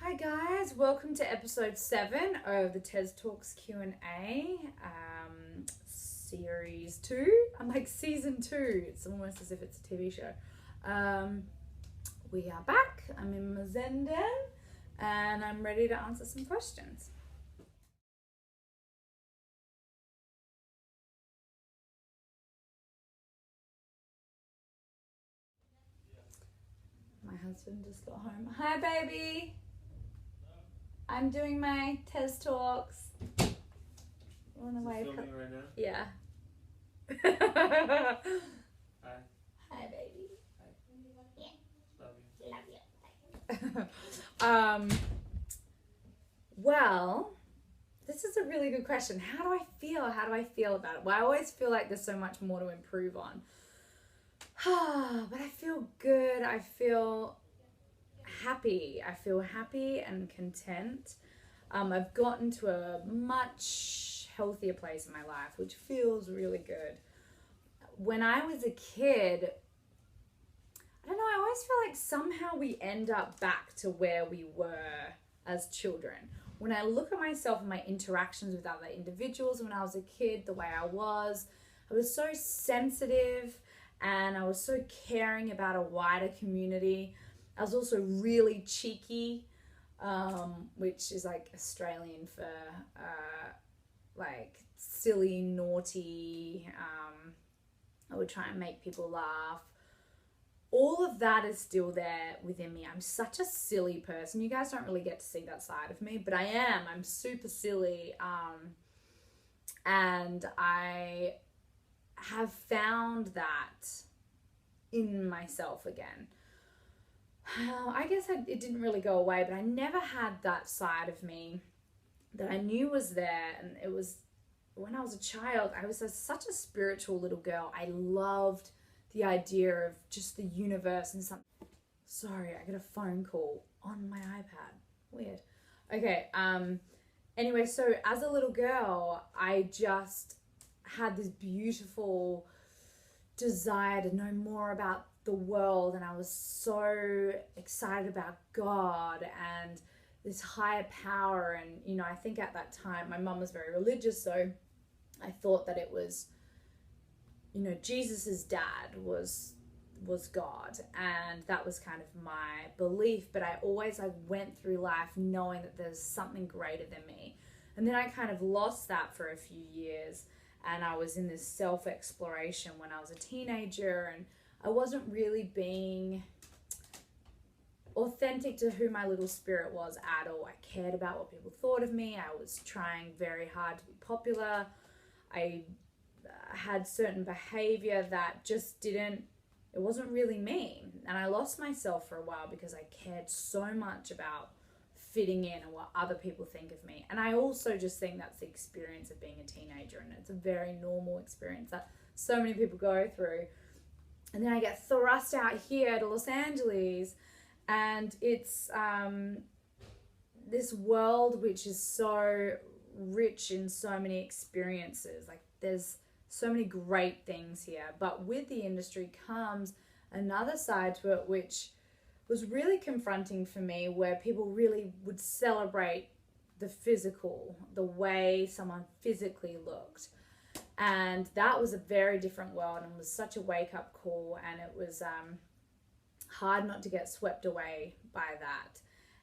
Hi guys, welcome to episode 7 of the Tez Talks Q&A, series 2. I'm like season 2, it's almost as if it's a TV show. We are back, I'm in Mazenden, and I'm ready to answer some questions. My husband just got home. Hi baby! I'm doing my Tez Talks. Run away. Filming right now? Yeah. Hi. Hi baby. Hi. Yeah. Love you. Well, this is a really good question. How do I feel? How do I feel about it? Well, I always feel like there's so much more to improve on. But I feel good. I feel happy. I feel happy and content. I've gotten to a much healthier place in my life, which feels really good. When I was a kid, I don't know, I always feel like somehow we end up back to where we were as children. When I look at myself and my interactions with other individuals when I was a kid, the way I was so sensitive and I was so caring about a wider community. I was also really cheeky, which is like Australian for like silly, naughty. I would try and make people laugh. All of that is still there within me. I'm such a silly person. You guys don't really get to see that side of me, but I am. I'm super silly. And I have found that in myself again. I guess it didn't really go away, but I never had that side of me that I knew was there. And it was when I was a child, I was such a spiritual little girl. I loved the idea of just the universe and something. Sorry, I got a phone call on my iPad. Weird. Okay, anyway, so as a little girl, I just had this beautiful desire to know more about the world, and I was so excited about God and this higher power. And you know, I think at that time my mum was very religious, so I thought that it was, you know, Jesus's dad was God, and that was kind of my belief. But I always went through life knowing that there's something greater than me. And then I kind of lost that for a few years, and I was in this self-exploration when I was a teenager, and I wasn't really being authentic to who my little spirit was at all. I cared about what people thought of me. I was trying very hard to be popular. I had certain behavior that just it wasn't really me. And I lost myself for a while because I cared so much about fitting in and what other people think of me. And I also just think that's the experience of being a teenager, and it's a very normal experience that so many people go through. And then I get thrust out here to Los Angeles, and it's this world which is so rich in so many experiences. Like, there's so many great things here, but with the industry comes another side to it, which was really confronting for me, where people really would celebrate the physical, the way someone physically looked. And that was a very different world, and was such a wake-up call, and it was hard not to get swept away by that.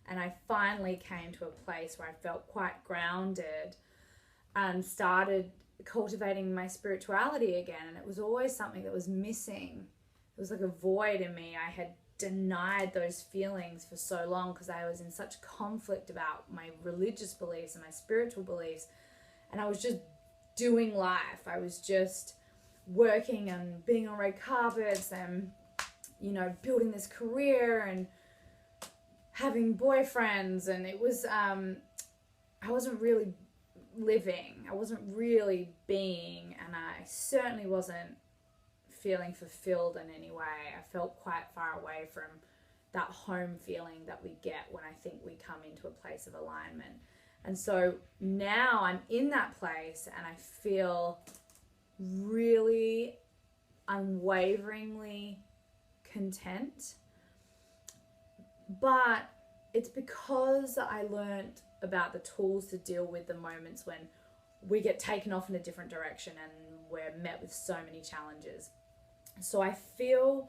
And I finally came to a place where I felt quite grounded and started cultivating my spirituality again. And it was always something that was missing. It was like a void in me. I had denied those feelings for so long because I was in such conflict about my religious beliefs and my spiritual beliefs. And I was just doing life. I was just working and being on red carpets and, you know, building this career and having boyfriends. And it was, I wasn't really living. I wasn't really being, and I certainly wasn't feeling fulfilled in any way. I felt quite far away from that home feeling that we get when I think we come into a place of alignment. And so now I'm in that place, and I feel really unwaveringly content. But it's because I learned about the tools to deal with the moments when we get taken off in a different direction and we're met with so many challenges. So I feel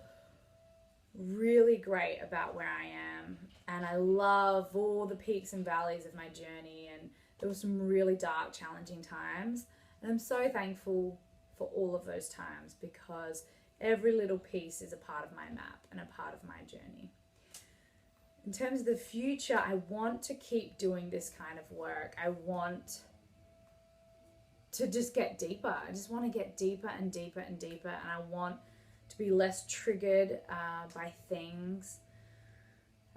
really great about where I am, and I love all the peaks and valleys of my journey, and there were some really dark, challenging times, and I'm so thankful for all of those times, because every little piece is a part of my map and a part of my journey. In terms of the future, I want to keep doing this kind of work. I want to just get deeper. I just want to get deeper and deeper and deeper, and I want to be less triggered by things.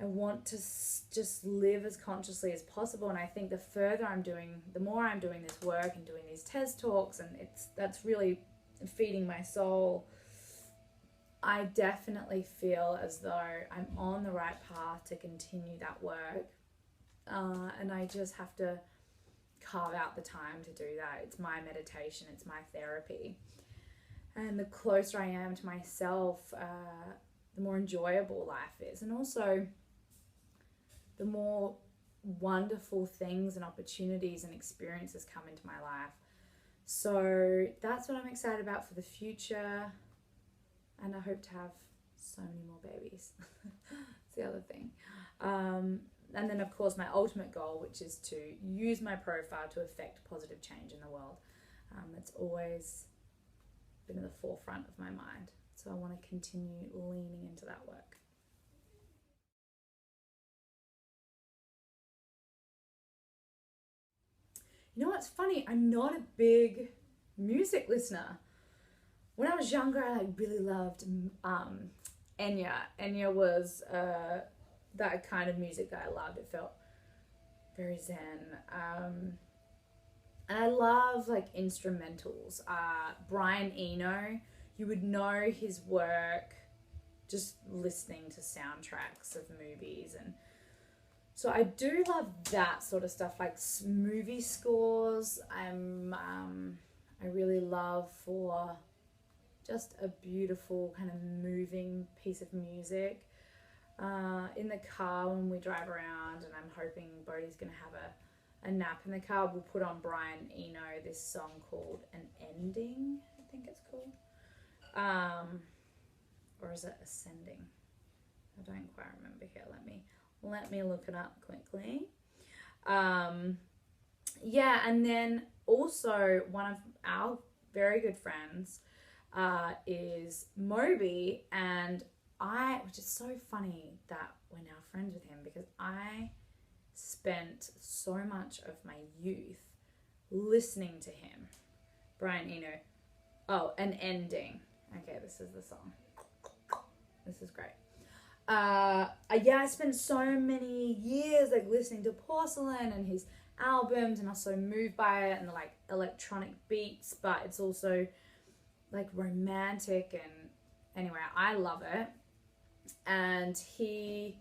I want to just live as consciously as possible, and I think the more I'm doing this work and doing these Tez Talks, and that's really feeding my soul, I definitely feel as though I'm on the right path to continue that work, and I just have to carve out the time to do that. It's my meditation, it's my therapy. And the closer I am to myself, the more enjoyable life is. And also, the more wonderful things and opportunities and experiences come into my life. So that's what I'm excited about for the future. And I hope to have so many more babies. That's the other thing. And then, of course, my ultimate goal, which is to use my profile to affect positive change in the world. It's always been in the forefront of my mind. So I want to continue leaning into that work. You know what's funny? I'm not a big music listener. When I was younger, I really loved Enya. Enya was that kind of music that I loved. It felt very zen. And I love instrumentals. Brian Eno, you would know his work just listening to soundtracks of movies, and so I do love that sort of stuff, like movie scores. I really love for just a beautiful kind of moving piece of music. In the car when we drive around, and I'm hoping Bodhi's gonna have a nap in the car, we'll put on Brian Eno, this song called An Ending, I think it's called. Or is it Ascending? I don't quite remember here. Let me look it up quickly. Yeah, and then also one of our very good friends is Moby, and which is so funny that we're now friends with him, because I spent so much of my youth listening to him. Brian Eno. Oh, An Ending. Okay, this is the song. This is great. I spent so many years listening to Porcelain and his albums, and I was so moved by it, and the electronic beats, but it's also romantic, and anyway, I love it. And he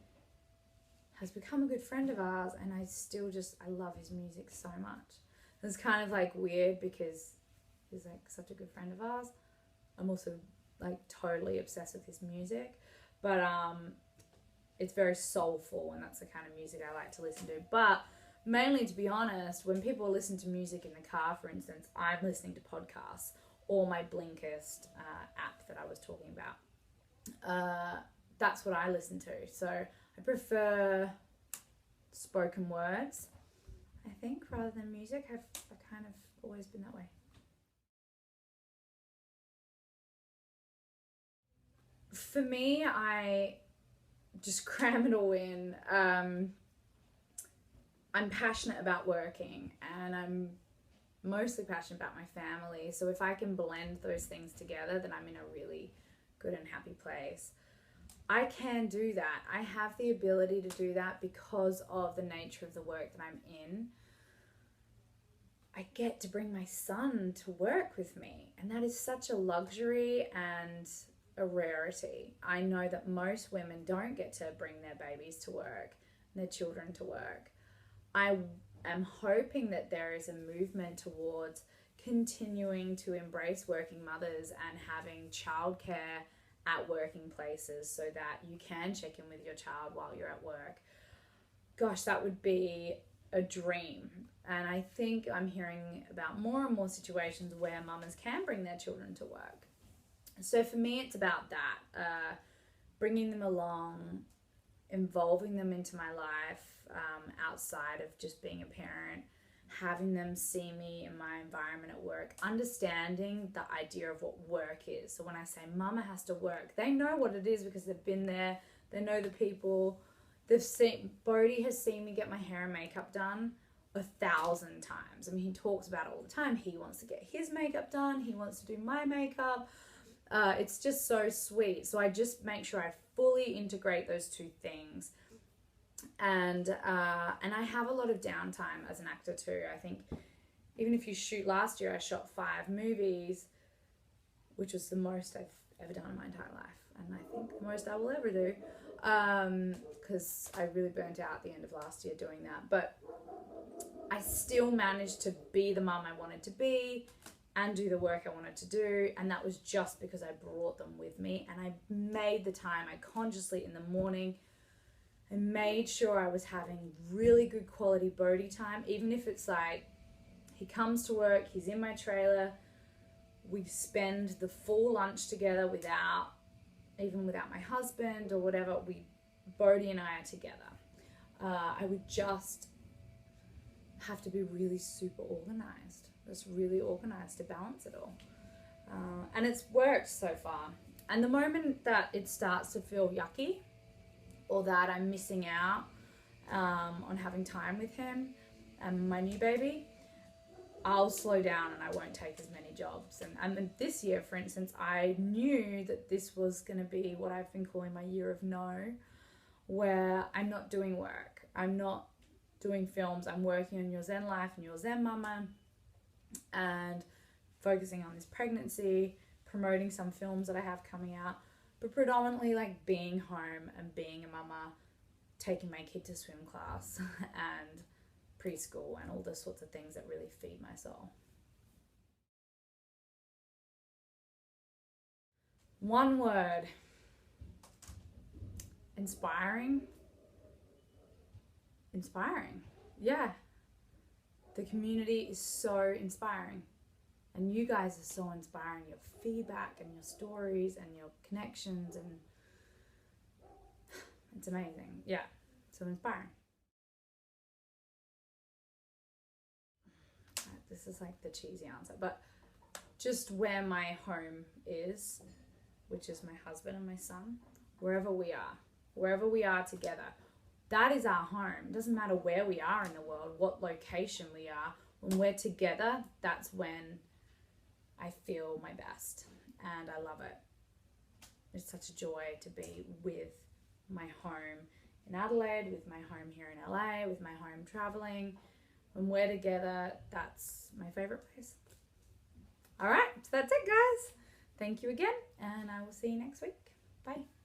has become a good friend of ours, and I love his music so much. It's kind of weird, because he's such a good friend of ours. I'm also totally obsessed with his music, but it's very soulful, and that's the kind of music I like to listen to. But mainly, to be honest, when people listen to music in the car, for instance, I'm listening to podcasts or my Blinkist app that I was talking about. That's what I listen to. So I prefer spoken words, I think, rather than music. I've kind of always been that way. For me, I just cram it all in. I'm passionate about working, and I'm mostly passionate about my family. So if I can blend those things together, then I'm in a really good and happy place. I can do that. I have the ability to do that because of the nature of the work that I'm in. I get to bring my son to work with me, and that is such a luxury and a rarity. I know that most women don't get to bring their babies to work, their children to work. I am hoping that there is a movement towards continuing to embrace working mothers and having childcare at working places, so that you can check in with your child while you're at work. gosh, that would be a dream. And I think I'm hearing about more and more situations where mamas can bring their children to work. So for me, it's about that, bringing them along, involving them into my life, outside of just being a parent, having them see me in my environment at work, understanding the idea of what work is. So when I say mama has to work, they know what it is because they've been there, they know the people, Bodhi has seen me get my hair and makeup done 1,000 times. I mean, he talks about it all the time. He wants to get his makeup done, he wants to do my makeup. It's just so sweet. So I just make sure I fully integrate those two things. And I have a lot of downtime as an actor too. I think even if you shoot, last year I shot 5 movies, which was the most I've ever done in my entire life, and I think the most I will ever do, because I really burnt out at the end of last year doing that. But I still managed to be the mum I wanted to be and do the work I wanted to do, and that was just because I brought them with me, and I made the time. I consciously, in the morning, I made sure I was having really good quality Bodhi time, even if it's like he comes to work, he's in my trailer, we spend the full lunch together without my husband or whatever. Bodhi and I are together. I would just have to be really super organized, just really organized to balance it all. And it's worked so far. And the moment that it starts to feel yucky, or that I'm missing out on having time with him and my new baby, I'll slow down and I won't take as many jobs. And this year, for instance, I knew that this was going to be what I've been calling my year of no, where I'm not doing work. I'm not doing films. I'm working on Your Zen Life and Your Zen Mama, and focusing on this pregnancy, promoting some films that I have coming out, but predominantly like being home and being a mama, taking my kid to swim class and preschool and all those sorts of things that really feed my soul. One word: inspiring. Inspiring. Yeah. The community is so inspiring. And you guys are so inspiring. Your feedback and your stories and your connections, and it's amazing. Yeah, so inspiring. This is like the cheesy answer, but just where my home is, which is my husband and my son, wherever we are together, that is our home. It doesn't matter where we are in the world, what location we are. When we're together, that's when I feel my best, and I love it. It's such a joy to be with my home in Adelaide, with my home here in LA, with my home traveling. When we're together, that's my favorite place. All right, so that's it, guys. Thank you again, and I will see you next week. Bye.